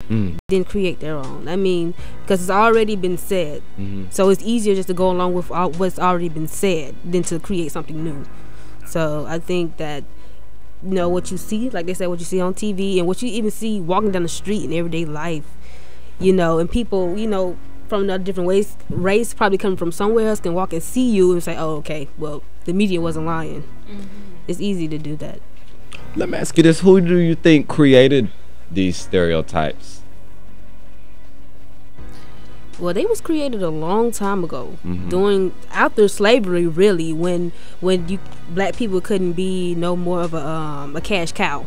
than create their own. I mean, because it's already been said, so it's easier just to go along with what's already been said than to create something new. So I think that, you know, what you see, like they said, what you see on TV and what you even see walking down the street in everyday life, you know, and people, you know, from another different race probably coming from somewhere else can walk and see you and say, oh, okay, well, the media wasn't lying. It's easy to do that. Let me ask you this. Who do you think created these stereotypes? Well, they was created a long time ago, during after slavery, really, when black people couldn't be no more of a cash cow.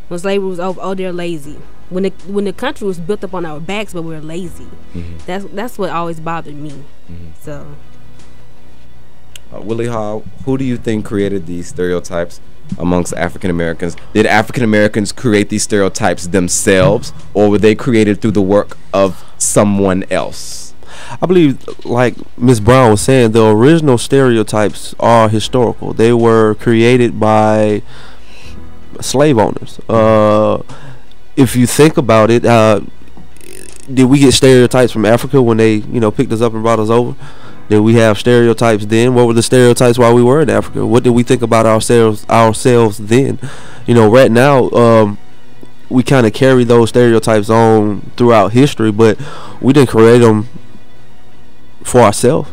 When slavery was over, oh, they're lazy. When the country was built up on our backs, but we were lazy. That's what always bothered me. So, Willie Hall, who do you think created these stereotypes amongst African Americans? Did African Americans create these stereotypes themselves, or were they created through the work of someone else? I believe, like Ms. Brown was saying, the original stereotypes are historical. They were created by slave owners. If you think about it, did we get stereotypes from Africa when they, you know, picked us up and brought us over? Did we have stereotypes then? What were the stereotypes while we were in Africa? What did we think about ourselves then? You know, right now, we kind of carry those stereotypes on throughout history, but we didn't create them for ourselves.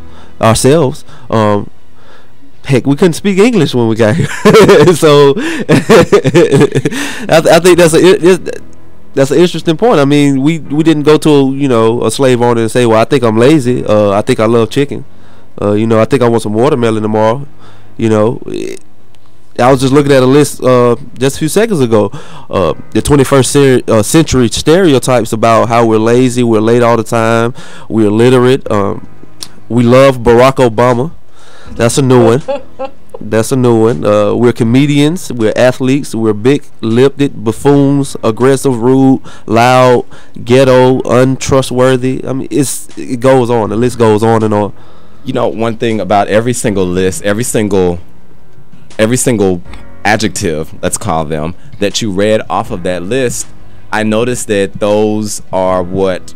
Heck, we couldn't speak English when we got here. So I think that's an interesting point. I mean, we didn't go to, you know, a slave owner and say, well, I think I'm lazy. I think I love chicken. You know, I think I want some watermelon tomorrow. You know, I was just looking at a list just a few seconds ago. The 21st century stereotypes about how we're lazy, we're late all the time, we're illiterate. We love Barack Obama. That's a new one. We're comedians, we're athletes, we're big-lipped buffoons, aggressive, rude, loud, ghetto, untrustworthy. I mean, it goes on. The list goes on and on. You know, one thing about every single list, every single adjective, let's call them, that you read off of that list, I noticed that those are what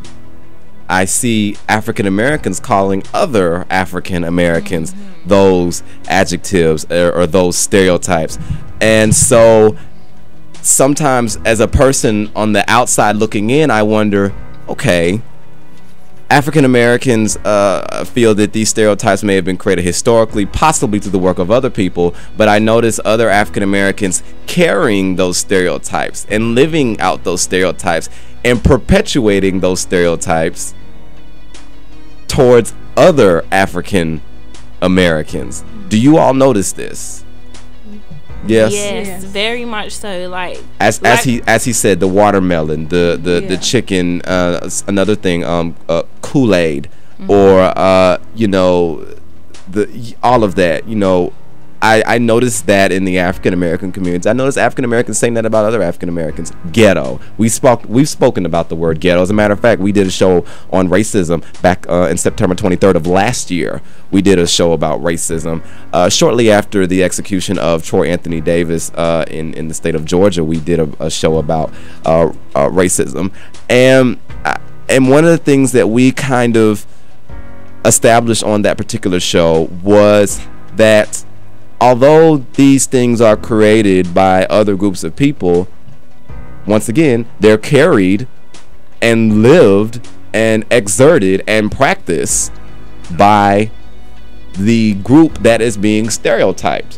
I see African Americans calling other African Americans those adjectives or those stereotypes. And so sometimes as a person on the outside looking in, I wonder, okay, African Americans feel that these stereotypes may have been created historically, possibly through the work of other people, but I notice other African Americans carrying those stereotypes and living out those stereotypes and perpetuating those stereotypes towards other African Americans. Do you all notice this? Yes. Yes, very much so. Like as he said, the watermelon, the chicken, another thing, Kool-Aid, or you know, all of that. You know, I noticed that in the African American communities. I noticed African Americans saying that about other African Americans. Ghetto. We've spoken about the word ghetto. As a matter of fact, we did a show on racism back in September 23rd of last year. We did a show about racism shortly after the execution of Troy Anthony Davis in the state of Georgia. We did a show about racism, and one of the things that we kind of established on that particular show was that although these things are created by other groups of people, once again, they're carried and lived and exerted and practiced by the group that is being stereotyped.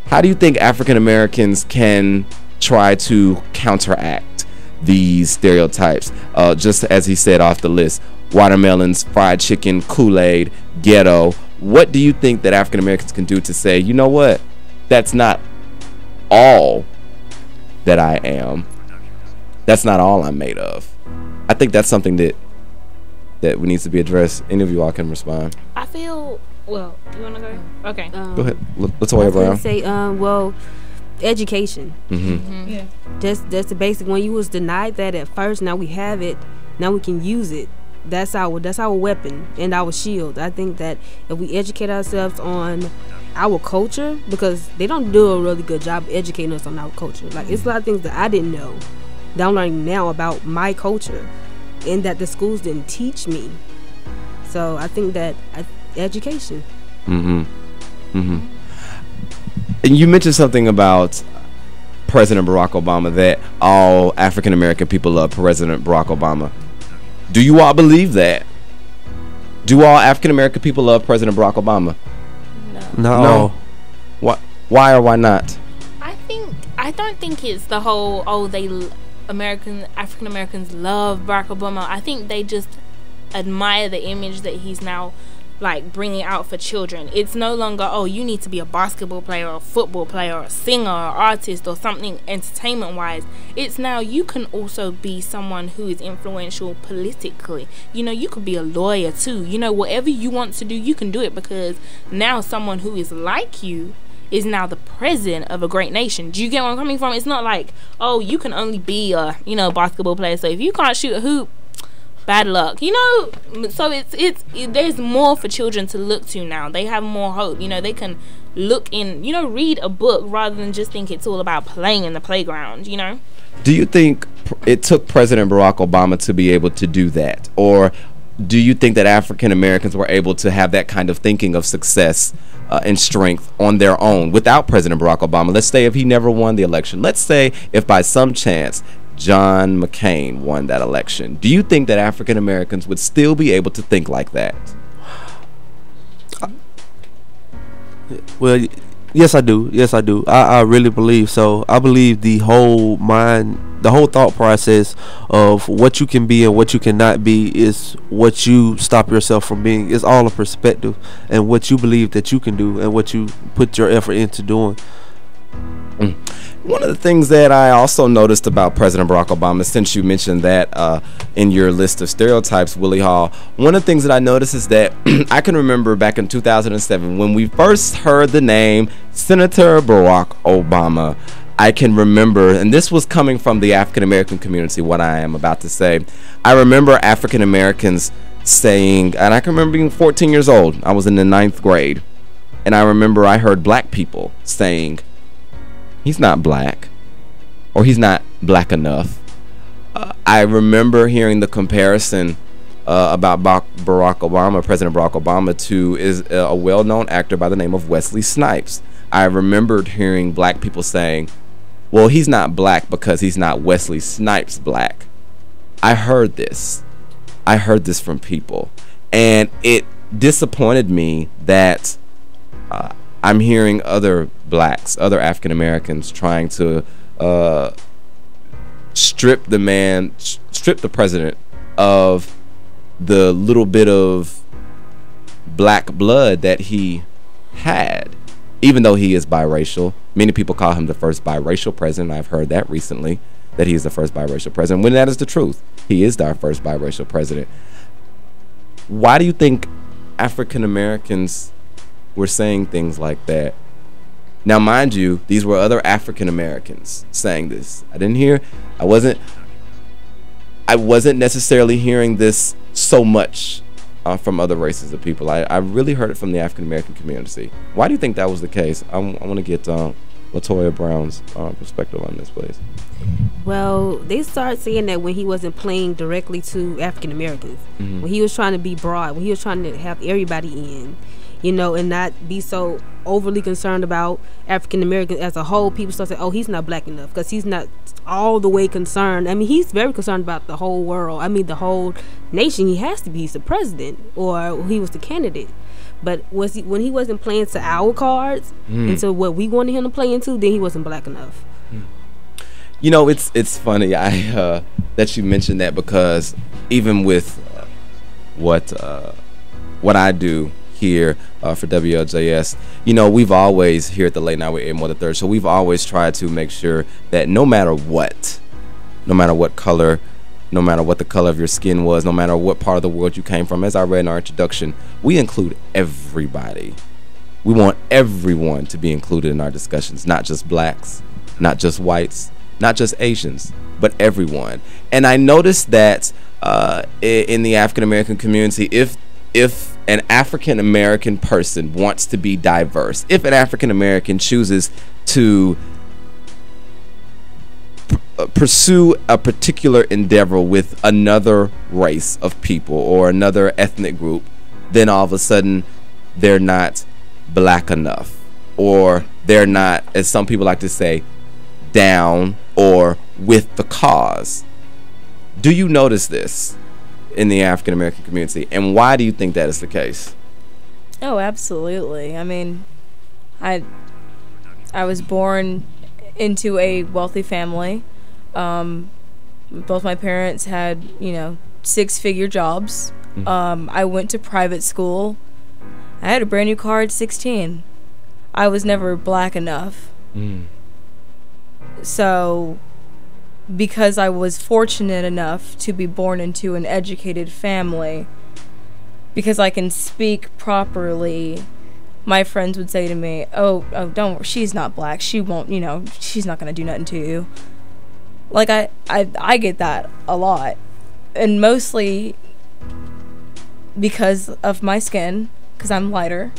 How do you think African Americans can try to counteract these stereotypes? Just as he said off the list, watermelons, fried chicken, Kool-Aid, ghetto. What do you think that African Americans can do to say, you know what, that's not all that I am. That's not all I'm made of. I think that's something that needs to be addressed. Any of you all can respond. I feel, well, you want to go? Okay. Go ahead. Let's away, Brown. Say, well, education. Yeah. That's the basic one. You was denied that at first. Now we have it. Now we can use it. That's our weapon and our shield. I think that if we educate ourselves on our culture, because they don't do a really good job educating us on our culture. Like, it's a lot of things that I didn't know that I'm learning now about my culture, and that the schools didn't teach me. So I think that education. And you mentioned something about President Barack Obama, that all African American people love President Barack Obama. Do you all believe that? Do all African American people love President Barack Obama? No. Why or why not? I don't think it's the whole African Americans love Barack Obama. I think they just admire the image that he's now like bringing out for children. It's no longer, oh, you need to be a basketball player or a football player or a singer or artist or something entertainment wise. It's now you can also be someone who is influential politically. You know, you could be a lawyer too. You know, whatever you want to do, you can do it, because now someone who is like you is now the president of a great nation. Do you get where I'm coming from? It's not like, oh, you can only be a, basketball player, so if you can't shoot a hoop, bad luck, so it's there's more for children to look to now. They have more hope. They can look in, read a book rather than just think it's all about playing in the playground. Do you think it took President Barack Obama to be able to do that, or do you think that African Americans were able to have that kind of thinking of success and strength on their own without President Barack Obama? Let's say if he never won the election, let's say if by some chance John McCain won that election, do you think that African Americans would still be able to think like that? Well, yes, I do. I really believe so. I believe the whole thought process of what you can be and what you cannot be is what you stop yourself from being. It's all a perspective and what you believe that you can do and what you put your effort into doing. One of the things that I also noticed about President Barack Obama, since you mentioned that in your list of stereotypes, Willie Hall, one of the things that I noticed is that I can remember back in 2007 when we first heard the name Senator Barack Obama. I can remember, and this was coming from the African American community, what I am about to say. I remember African Americans saying, and I can remember being 14 years old. I was in the 9th grade, and I remember I heard black people saying, he's not black, or he's not black enough. I remember hearing the comparison about Barack Obama, President Barack Obama, to is a well-known actor by the name of Wesley Snipes. I remembered hearing black people saying, well, he's not black because he's not Wesley Snipes black. I heard this from people, and it disappointed me that I'm hearing other blacks, other African Americans trying to strip the president of the little bit of black blood that he had, even though he is biracial. Many people call him the first biracial president. I've heard that recently, that he is the first biracial president, when that is the truth. He is our first biracial president. Why do you think African Americans were saying things like that? Now, mind you, these were other African Americans saying this. I wasn't necessarily hearing this so much from other races of people. I really heard it from the African American community. Why do you think that was the case? I want to get Latoya Brown's perspective on this, please. Well, they started saying that when he wasn't playing directly to African Americans, when he was trying to be broad, when he was trying to have everybody in, and not be so overly concerned about African Americans as a whole. People start saying, oh, he's not black enough because he's not all the way concerned. I mean, he's very concerned about the whole world. I mean, the whole nation. He has to be. He's the president, or he was the candidate. But when he wasn't playing to our cards and to what we wanted him to play into, then he wasn't black enough. It's funny that you mentioned that, because even with what I do here for WLJS, we've always, here at the Late Night with Aiden Moore III, so we've always tried to make sure that no matter what color, no matter what the color of your skin was, no matter what part of the world you came from, as I read in our introduction, we include everybody. We want everyone to be included in our discussions, not just blacks, not just whites, not just Asians, but everyone. And I noticed that in the African American community, if an African American person wants to be diverse, if an African American chooses to pursue a particular endeavor with another race of people or another ethnic group, then all of a sudden they're not black enough, or they're not, as some people like to say, down or with the cause. Do you notice this in the African American community, and why do you think that is the case? Oh, absolutely. I mean, I was born into a wealthy family. Both my parents had, 6-figure jobs. I went to private school. I had a brand new car at 16. I was never black enough. So, because I was fortunate enough to be born into an educated family, because I can speak properly, my friends would say to me, oh, don't, she's not black. She won't, she's not going to do nothing to you. Like, I get that a lot. And mostly because of my skin, because I'm lighter.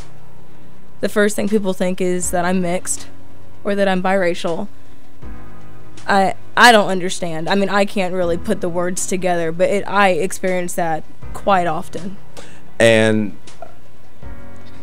The first thing people think is that I'm mixed or that I'm biracial. I don't understand. I mean, I can't really put the words together, but I experience that quite often. And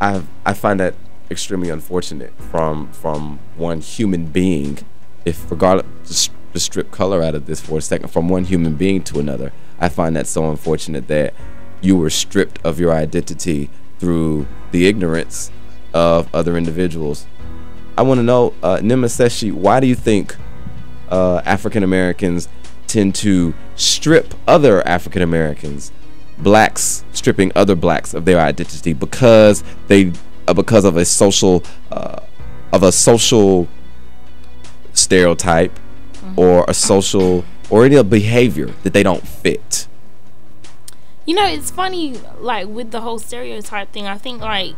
I find that extremely unfortunate from one human being, if regardless to strip color out of this for a second, from one human being to another. I find that so unfortunate that you were stripped of your identity through the ignorance of other individuals. I want to know, Nemaseshi, why do you think African Americans tend to strip other African Americans, blacks stripping other blacks of their identity because of a social stereotype or a social or any behavior that they don't fit? It's funny, like, with the whole stereotype thing. I think, like,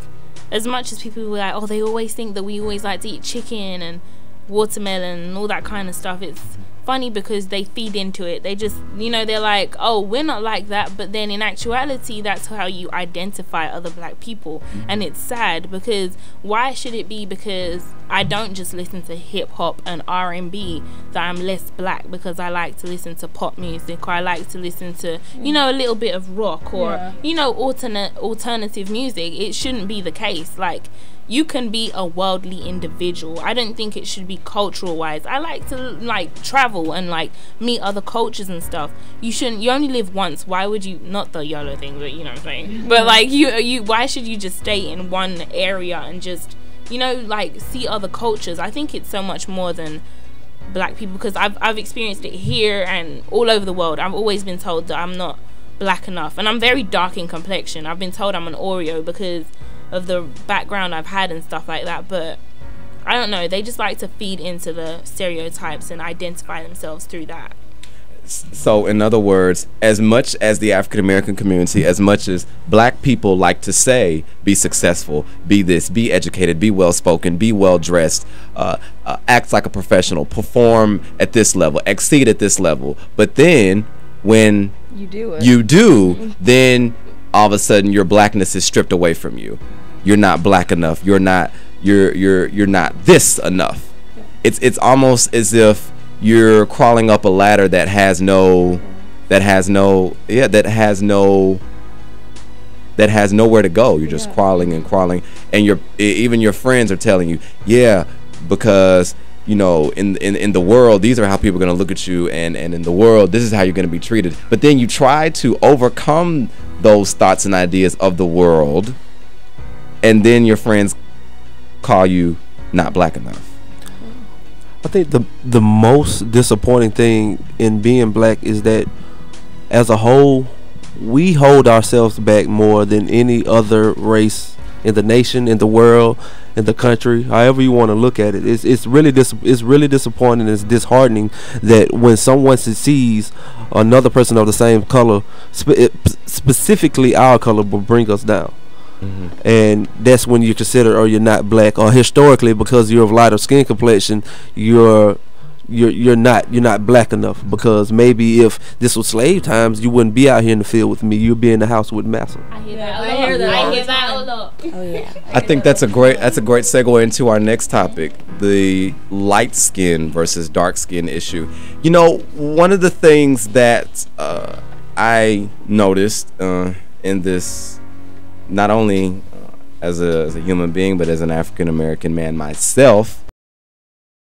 as much as people were like, oh, they always think that we always like to eat chicken and watermelon and all that kind of stuff, it's funny because they feed into it. They just, they're like, oh, we're not like that, but then in actuality that's how you identify other black people. And it's sad, because why should it be because I don't just listen to hip-hop and R&B that I'm less black because I like to listen to pop music, or I like to listen to a little bit of rock, or alternative music? It shouldn't be the case. Like, you can be a worldly individual. I don't think it should be cultural wise. I like to, like, travel and, like, meet other cultures and stuff. You only live once. Why would you, not the YOLO thing, but you know what I'm saying, but like, you why should you just stay in one area and just like, see other cultures? I think it's so much more than black people, because I've experienced it here and all over the world. I've always been told that I'm not black enough, and I'm very dark in complexion. I've been told I'm an Oreo because of the background I've had and stuff like that, but I don't know, they just like to feed into the stereotypes and identify themselves through that. So in other words, as much as the African American community, as much as black people like to say, be successful, be this, be educated, be well spoken, be well dressed, act like a professional, perform at this level, exceed at this level, but then when you do, then all of a sudden your blackness is stripped away from you. You're not black enough. You're not this enough. It's almost as if you're crawling up a ladder that has nowhere to go. You're just crawling and crawling, and even your friends are telling you, because in the world, these are how people are going to look at you, and in the world, this is how you're going to be treated. But then you try to overcome those thoughts and ideas of the world, and then your friends call you not black enough. I think the most disappointing thing in being black is that, as a whole, we hold ourselves back more than any other race in the nation, in the world, in the country, however you want to look at it. It's really disappointing. It's disheartening that when someone sees another person of the same color, specifically our color, will bring us down. And that's when you consider, or you're not black, or historically, because you're of lighter skin complexion, you're you're not black enough, because maybe if this was slave times, you wouldn't be out here in the field with me. You'd be in the house with massa. I hear Yeah, that. I hear that all the time. a lot. Oh yeah. I think that's a great segue into our next topic, the light skin versus dark skin issue. You know, one of the things that I noticed in this, not only as a human being, but as an African American man myself,